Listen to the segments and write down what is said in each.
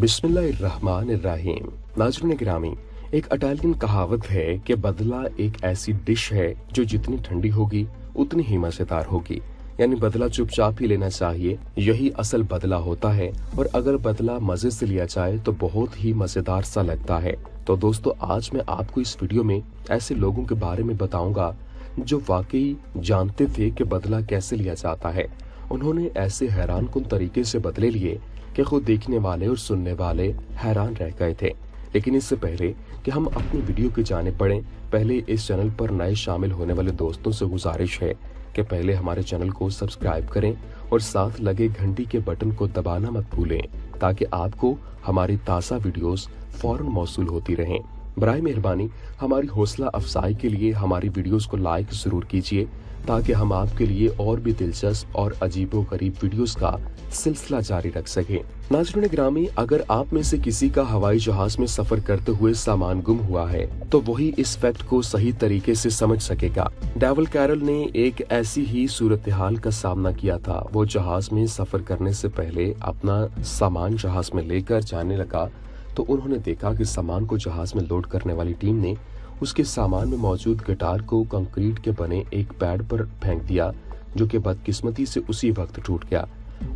बिस्मिल्लाहिर्रहमानिर्रहीम। नाज़रीन गिरामी, एक इटालियन कहावत है कि बदला एक ऐसी डिश है जो जितनी ठंडी होगी उतनी ही मजेदार होगी। यानी बदला चुपचाप ही लेना चाहिए, यही असल बदला होता है। और अगर बदला मजे से लिया जाए तो बहुत ही मजेदार सा लगता है। तो दोस्तों, आज मैं आपको इस वीडियो में ऐसे लोगों के बारे में बताऊंगा जो वाकई जानते थे कि बदला कैसे लिया जाता है। उन्होंने ऐसे हैरान कुन तरीके से बदले लिए कि खुद देखने वाले और सुनने वाले हैरान रह गए थे। लेकिन इससे पहले कि हम अपनी वीडियो की जानिब बढ़ें, पहले इस चैनल पर नए शामिल होने वाले दोस्तों से गुजारिश है कि पहले हमारे चैनल को सब्सक्राइब करें और साथ लगे घंटी के बटन को दबाना मत भूलें, ताकि आपको हमारी ताज़ा वीडियोस फौरन मौसूल होती रहें। बराए मेहरबानी हमारी हौसला अफजाई के लिए हमारी वीडियोस को लाइक जरूर कीजिए, ताकि हम आपके लिए और भी दिलचस्प और अजीबोगरीब वीडियोस का सिलसिला जारी रख सकें। नाज़रीन गिरामी, अगर आप में से किसी का हवाई जहाज में सफर करते हुए सामान गुम हुआ है तो वही इस फैक्ट को सही तरीके से समझ सकेगा। डेविल कैरल ने एक ऐसी ही सूरत हाल का सामना किया था। वो जहाज में सफर करने से पहले अपना सामान जहाज में लेकर जाने लगा तो उन्होंने देखा कि सामान को जहाज में लोड करने वाली टीम ने उसके सामान में मौजूद गिटार को कंक्रीट के बने एक पैड पर फेंक दिया, जो कि बदकिस्मती से उसी वक्त टूट गया।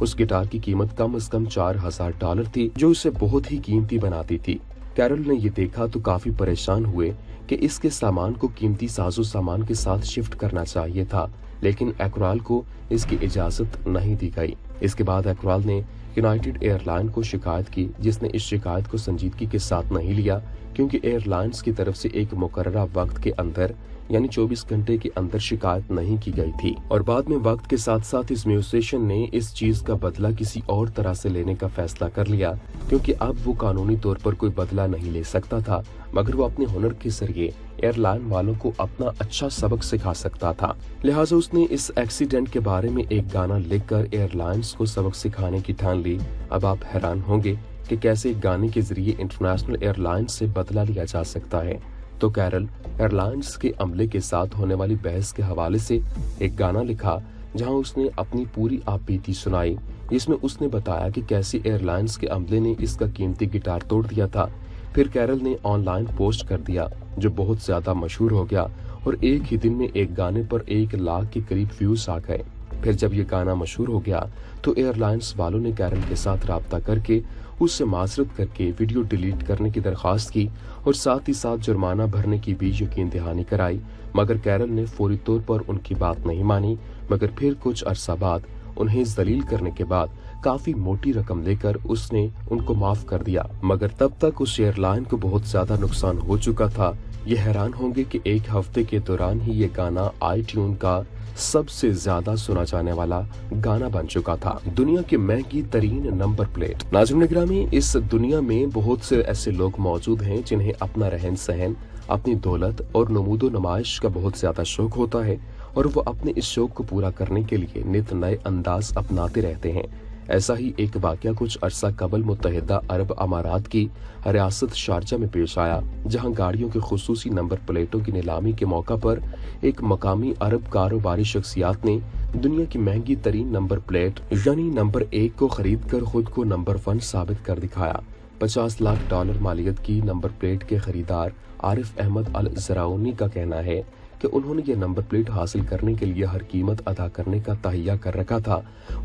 उस गिटार की कीमत कम से कम $4000 थी, जो इसे बहुत ही कीमती बनाती थी। कैरल ने ये देखा तो काफी परेशान हुए कि इसके सामान को कीमती साजो सामान के साथ शिफ्ट करना चाहिए था, लेकिन एक्राल को इसकी इजाजत नहीं दी गई। इसके बाद एक्राल ने यूनाइटेड एयरलाइन को शिकायत की, जिसने इस शिकायत को संजीदगी के साथ नहीं लिया, क्योंकि एयरलाइंस की तरफ से एक मुकर्ररा वक्त के अंदर यानी 24 घंटे के अंदर शिकायत नहीं की गई थी। और बाद में वक्त के साथ साथ इस म्यूजिशियन ने इस चीज का बदला किसी और तरह से लेने का फैसला कर लिया, क्योंकि अब वो कानूनी तौर पर कोई बदला नहीं ले सकता था, मगर वो अपने हुनर के जरिए एयरलाइन वालों को अपना अच्छा सबक सिखा सकता था। लिहाजा उसने इस एक्सीडेंट के बारे में एक गाना लिखकर एयरलाइंस को सबक सिखाने की ठान ली। अब आप हैरान होंगे कि कैसे एक गाने के जरिए इंटरनेशनल एयरलाइंस से बदला लिया जा सकता है। तो कैरल एयरलाइंस के अमले के साथ होने वाली बहस के हवाले से एक गाना लिखा, जहां उसने अपनी पूरी आपबीती सुनाई, जिसमें उसने बताया कि कैसे एयरलाइंस के अमले ने इसका कीमती गिटार तोड़ दिया था। फिर कैरल ने ऑनलाइन पोस्ट कर दिया, जो बहुत ज्यादा मशहूर हो गया और एक ही दिन में एक गाने पर 1 लाख के करीब व्यूज आ गए। फिर जब ये गाना मशहूर हो गया तो एयरलाइंस वालों ने कैरल के साथ राब्ता करके उससे माजरत करके वीडियो डिलीट करने की दरखास्त की और साथ ही साथ जुर्माना भरने की भी यकीन दहानी कराई, मगर कैरल ने फौरी तौर पर उनकी बात नहीं मानी। मगर फिर कुछ अरसा बाद उन्हें जलील करने के बाद काफी मोटी रकम लेकर उसने उनको माफ कर दिया, मगर तब तक उस एयरलाइन को बहुत ज्यादा नुकसान हो चुका था। ये हैरान होंगे कि एक हफ्ते के दौरान ही ये गाना iTunes का सबसे ज्यादा सुना जाने वाला गाना बन चुका था। दुनिया की महंगी तरीन नंबर प्लेट। नाज़रीन गिरामी, इस दुनिया में बहुत से ऐसे लोग मौजूद हैं जिन्हें अपना रहन सहन, अपनी दौलत और नमूदो नुमाइश का बहुत ज्यादा शौक होता है और वो अपने इस शौक को पूरा करने के लिए नित नए अंदाज अपनाते रहते हैं। ऐसा ही एक वाकया कुछ अरसा कबल मुत्तहिदा अरब अमारात की रियासत शारजा में पेश आया, जहां गाड़ियों के खुसूसी नंबर प्लेटों की नीलामी के मौका पर एक मकामी अरब कारोबारी शख्सियात ने दुनिया की महंगी तरीन नंबर प्लेट यानी नंबर 1 को खरीद कर खुद को नंबर 1 साबित कर दिखाया। $50 लाख मालियत की नंबर प्लेट के खरीदार आरिफ अहमद अल जराउनी का कहना है कि उन्होंने ये नंबर प्लेट हासिल करने के लिए हर कीमत अदा करने का तहैया कर रखा था।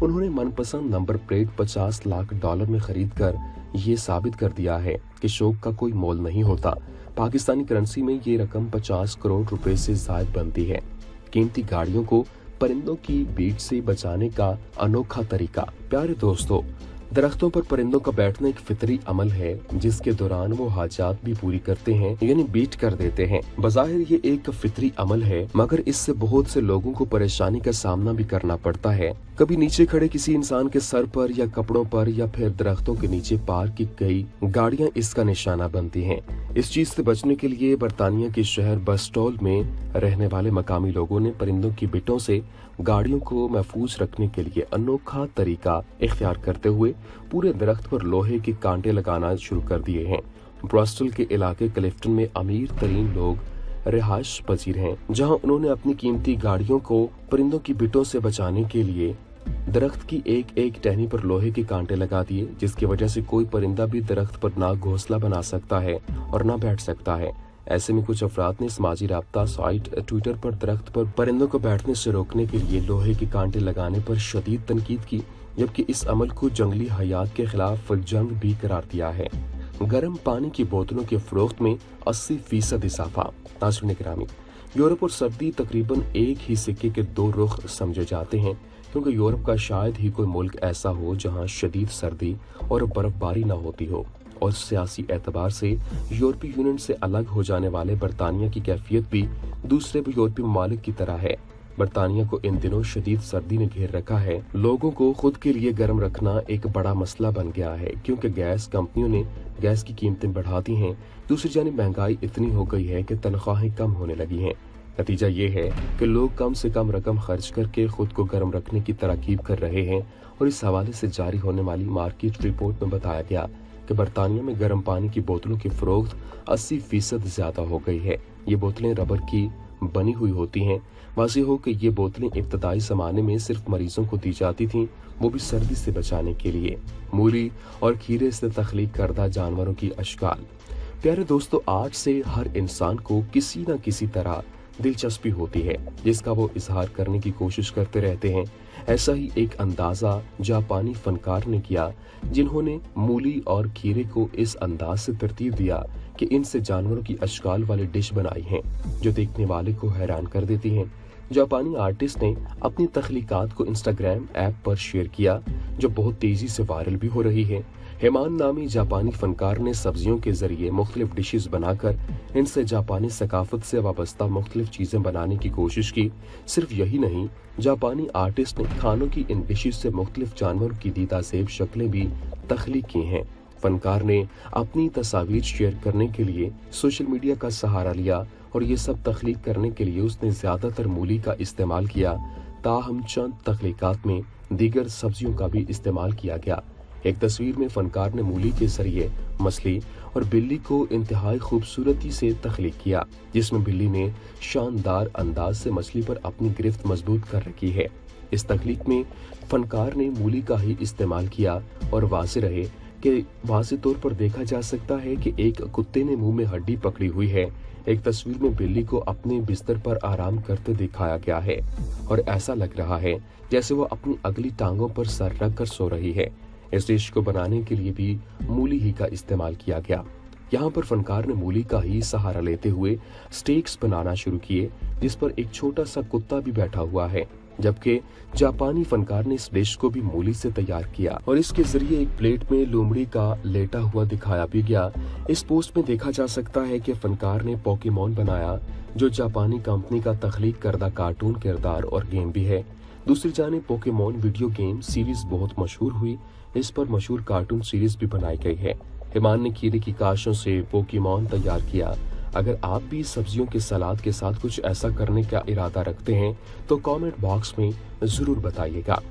उन्होंने मनपसंद नंबर प्लेट $50 लाख में खरीद कर ये साबित कर दिया है कि शौक का कोई मोल नहीं होता। पाकिस्तानी करेंसी में ये रकम 50 करोड़ रुपए से जायद बनती है। कीमती गाड़ियों को परिंदों की बीट से बचाने का अनोखा तरीका। प्यारे दोस्तों, दरख्तों पर परिंदों का बैठना एक फितरी अमल है, जिसके दौरान वो हाजात भी पूरी करते हैं, यानी बीट कर देते हैं। बज़ाहिर ये एक फितरी अमल है, मगर इससे बहुत से लोगों को परेशानी का सामना भी करना पड़ता है। कभी नीचे खड़े किसी इंसान के सर पर या कपड़ों पर या फिर दरख्तों के नीचे पार्क की गई गाड़ियां इसका निशाना बनती हैं। इस चीज से बचने के लिए बरतानिया के शहर बस्टॉल में रहने वाले मकामी लोगों ने परिंदों की बिटों से गाड़ियों को महफूज रखने के लिए अनोखा तरीका इख्तियार करते हुए पूरे दरख्त पर लोहे के कांटे लगाना शुरू कर दिए हैं। ब्रस्टल के इलाके क्लिफ्टन में अमीर तरीन लोग रिहाइश पजीर हैं, जहां उन्होंने अपनी कीमती गाड़ियों को परिंदों की बिटों से बचाने के लिए दरख्त की एक एक टहनी पर लोहे के कांटे लगा दिए, जिसकी वजह से कोई परिंदा भी दरख्त पर ना घोंसला बना सकता है और ना बैठ सकता है। ऐसे में कुछ अफराद ने समाजी राब्ता साइट ट्विटर पर दरख्त पर परिंदों को बैठने से रोकने के लिए लोहे के कांटे लगाने पर शदीद तनकीद की, जबकि इस अमल को जंगली हयात के खिलाफ जंग भी करार दिया है। गर्म पानी की बोतलों के फरोख्त में 80% इजाफा। नाज़रीन गिरामी, यूरोप और सर्दी तकरीबन एक ही सिक्के के दो रुख समझे जाते हैं, क्योंकि यूरोप का शायद ही कोई मुल्क ऐसा हो जहां शदीद सर्दी और बर्फबारी न होती हो, और सियासी एतबार से यूरोपीय यूनियन से अलग हो जाने वाले बरतानिया की कैफियत भी दूसरे यूरोपीय ममालिक की तरह है। बरतानिया को इन दिनों शदीद सर्दी ने घेर रखा है। लोगों को खुद के लिए गर्म रखना एक बड़ा मसला बन गया है, क्योंकि गैस कंपनियों ने गैस की कीमतें बढ़ा दी हैं। दूसरी जानिब महंगाई इतनी हो गई है कि तनख्वाहें कम होने लगी हैं। नतीजा ये है कि लोग कम से कम रकम खर्च करके खुद को गर्म रखने की तरकीब कर रहे हैं, और इस हवाले से जारी होने वाली मार्केट रिपोर्ट में बताया गया कि बरतानिया में गर्म पानी की बोतलों की फरोख्त 80% ज्यादा हो गई है। ये बोतलें रबर की बनी हुई होती हैं। वाज़ेह हो कि ये बोतलें इब्तदाई ज़माने में सिर्फ मरीजों को दी जाती थीं, वो भी सर्दी से बचाने के लिए। मूली और खीरे से तख्लीक करदा जानवरों की अशकाल। प्यारे दोस्तों, आज से हर इंसान को किसी न किसी तरह दिलचस्पी होती है, जिसका वो इजहार करने की कोशिश करते रहते हैं। ऐसा ही एक अंदाजा जापानी फनकार ने किया, जिन्होंने मूली और खीरे को इस अंदाज से तरतीब दिया कि इनसे जानवरों की अशकाल वाली डिश बनाई हैं, जो देखने वाले को हैरान कर देती हैं। जापानी आर्टिस्ट ने अपनी तख्लीकात को इंस्टाग्राम ऐप पर शेयर किया, जो बहुत तेजी से वायरल भी हो रही है। हेमान नामी जापानी फनकार ने सब्जियों के जरिए मुख्तलिफ डिशेस बनाकर इनसे जापानी सकाफत से वाबस्ता मुख्तलिफ चीजें बनाने की कोशिश की। सिर्फ यही नहीं, जापानी आर्टिस्ट ने खानों की इन डिशेस से मुख्तलिफ जानवरों की दीदा ज़ेब शक्लें भी तख्लीक की हैं। फनकार ने अपनी तस्वीर शेयर करने के लिए सोशल मीडिया का सहारा लिया, और ये सब तख्लीक करने के लिए उसने ज्यादातर मूली का इस्तेमाल किया। ताहम चंद तख्लीकात में दीगर सब्जियों का भी इस्तेमाल किया गया। एक तस्वीर में फनकार ने मूली के जरिए मछली और बिल्ली को इंतहाई खूबसूरती से तख्लीक किया, जिसमें बिल्ली ने शानदार अंदाज से मछली पर अपनी गिरफ्त मजबूत कर रखी है। इस तख्लीक में फनकार ने मूली का ही इस्तेमाल किया, और वाज़ेह रहे कि वाज़ेह तौर पर देखा जा सकता है कि एक कुत्ते ने मुंह में हड्डी पकड़ी हुई है। एक तस्वीर में बिल्ली को अपने बिस्तर पर आराम करते दिखाया गया है, और ऐसा लग रहा है जैसे वो अपनी अगली टांगों पर सर रख कर सो रही है। इस डिश को बनाने के लिए भी मूली ही का इस्तेमाल किया गया। यहाँ पर फनकार ने मूली का ही सहारा लेते हुए स्टेक्स बनाना शुरू किए, जिस पर एक छोटा सा कुत्ता भी बैठा हुआ है, जबकि जापानी फनकार ने इस डिश को भी मूली से तैयार किया, और इसके जरिए एक प्लेट में लोमड़ी का लेटा हुआ दिखाया भी गया। इस पोस्ट में देखा जा सकता है कि फनकार ने पोकेमॉन बनाया, जो जापानी कंपनी का तख्लीक करदा कार्टून किरदार और गेम भी है। दूसरी जानिब पोकेमॉन वीडियो गेम सीरीज बहुत मशहूर हुई। इस पर मशहूर कार्टून सीरीज भी बनाई गई है। हेमान ने खीरे की काशों से पोकेमॉन तैयार किया। अगर आप भी सब्जियों के सलाद के साथ कुछ ऐसा करने का इरादा रखते हैं तो कमेंट बॉक्स में जरूर बताइएगा।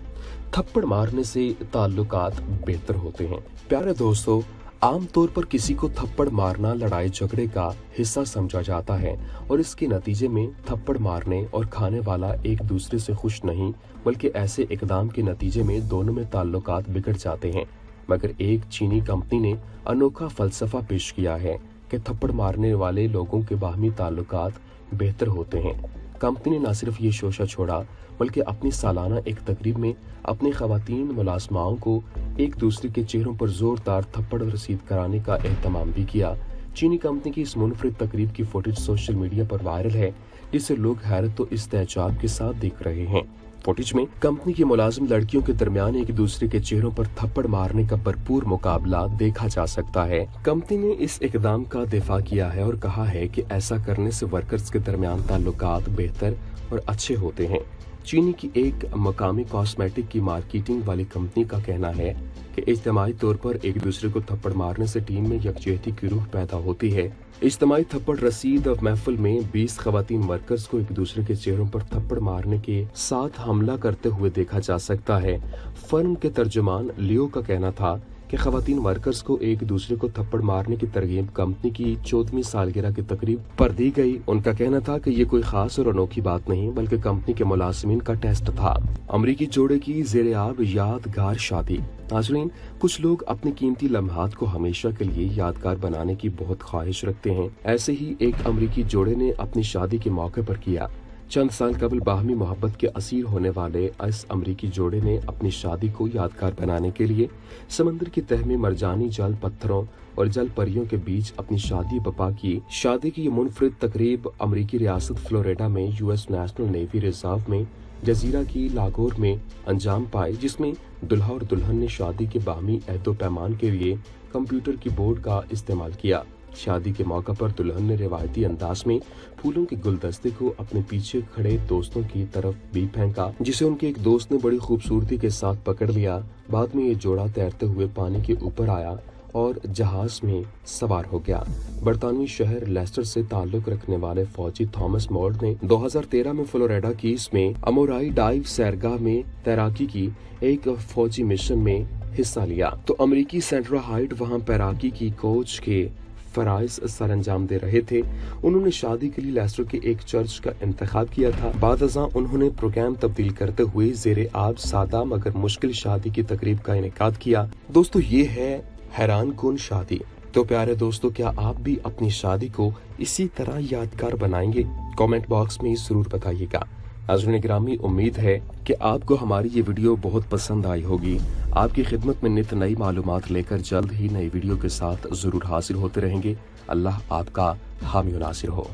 थप्पड़ मारने से ताल्लुकात बेहतर होते हैं। प्यारे दोस्तों, आमतौर पर किसी को थप्पड़ मारना लड़ाई झगड़े का हिस्सा समझा जाता है, और इसके नतीजे में थप्पड़ मारने और खाने वाला एक दूसरे से खुश नहीं, बल्कि ऐसे इकदाम के नतीजे में दोनों में ताल्लुकात बिगड़ जाते हैं। मगर एक चीनी कंपनी ने अनोखा फलसफा पेश किया है कि थप्पड़ मारने वाले लोगों के बाहमी ताल्लुकात बेहतर होते हैं। कंपनी ने न सिर्फ ये शोशा छोड़ा, बल्कि अपनी सालाना एक तकरीब में अपने खवातीन मुलाजमाओं को एक दूसरे के चेहरों पर जोरदार थप्पड़ रसीद कराने का एहतमाम भी किया। चीनी कंपनी की इस मुनफरिद तकरीब की फुटेज सोशल मीडिया पर वायरल है, जिसे लोग हैरत और इस्तेजाब के साथ देख रहे हैं। फुटेज में कंपनी की मुलाजिम लड़कियों के दरमियान एक दूसरे के चेहरों पर थप्पड़ मारने का भरपूर मुकाबला देखा जा सकता है। कंपनी ने इस इकदाम का दिफा किया है और कहा है कि ऐसा करने से वर्कर्स के दरमियान ताल्लुकात बेहतर और अच्छे होते हैं। चीनी की एक मकामी कॉस्मेटिक की मार्केटिंग वाली कंपनी का कहना है कि इज्तिमाई तौर पर एक दूसरे को थप्पड़ मारने से टीम में यकजहती की रूह पैदा होती है। इज्तिमाई थप्पड़ रसीद और महफिल में 20 खवातीन वर्कर्स को एक दूसरे के चेहरों पर थप्पड़ मारने के साथ हमला करते हुए देखा जा सकता है। फर्म के तर्जुमान लियो का कहना था कि खवातीन वर्कर्स को एक दूसरे को थप्पड़ मारने की तरगीब कंपनी की 14वीं सालगिरह की तकरीब पर दी गई। उनका कहना था कि ये कोई खास और अनोखी बात नहीं बल्कि कंपनी के मुलाजिमीन का टेस्ट था। अमरीकी जोड़े की ज़ेर-ए-आब यादगार शादी। नाज़रीन, कुछ लोग अपने कीमती लम्हात को हमेशा के लिए यादगार बनाने की बहुत ख्वाहिश रखते हैं। ऐसे ही एक अमरीकी जोड़े ने अपनी शादी के मौके पर किया। चंद साल कबल बाहमी मोहब्बत के असीर होने वाले इस अमरीकी जोड़े ने अपनी शादी को यादगार बनाने के लिए समंदर की तह में मरजानी जल पत्थरों और जल परियों के बीच अपनी शादी बपा की। शादी की ये मुनफरिद तकरीब अमरीकी रियासत फ्लोरिडा में यूएस नेशनल नेवी रिजर्व में जजीरा की लागोर में अंजाम पाए, जिसमें दुल्हा और दुल्हन ने शादी के बाहमी अहदो पैमान के लिए कंप्यूटर की बोर्ड का इस्तेमाल किया। शादी के मौका पर दुल्हन ने रिवायती अंदाज में फूलों के गुलदस्ते को अपने पीछे खड़े दोस्तों की तरफ भी फेंका, जिसे उनके एक दोस्त ने बड़ी खूबसूरती के साथ पकड़ लिया। बाद में ये जोड़ा तैरते हुए पानी के ऊपर आया और जहाज में सवार हो गया। बरतानवी शहर लेस्टर से ताल्लुक रखने वाले फौजी थॉमस मोर्ड ने 2013 में फ्लोरिडा कीज में अमोराई डाइव सैरगाह में तैराकी की एक फौजी मिशन में हिस्सा लिया। तो अमरीकी सेंट्रा हाइट वहां तैराकी की कोच के फराइज सर अंजाम दे रहे थे। उन्होंने शादी के लिए लेस्टर के एक चर्च का इंतखाब किया था। बाद अज़ां उन्होंने प्रोग्राम तब्दील करते हुए ज़ेर-ए-आब सादा मगर मुश्किल शादी की तकरीब का इनेकाद किया। दोस्तों, ये है हैरान कुन शादी। तो प्यारे दोस्तों, क्या आप भी अपनी शादी को इसी तरह यादगार बनाएंगे? कमेंट बॉक्स में जरूर बताइएगा। नाज़रीन गिरामी, उम्मीद है कि आपको हमारी ये वीडियो बहुत पसंद आई होगी। आपकी खिदमत में नित नई मालूमात लेकर जल्द ही नई वीडियो के साथ जरूर हाजिर होते रहेंगे। अल्लाह आपका हामी नासिर हो।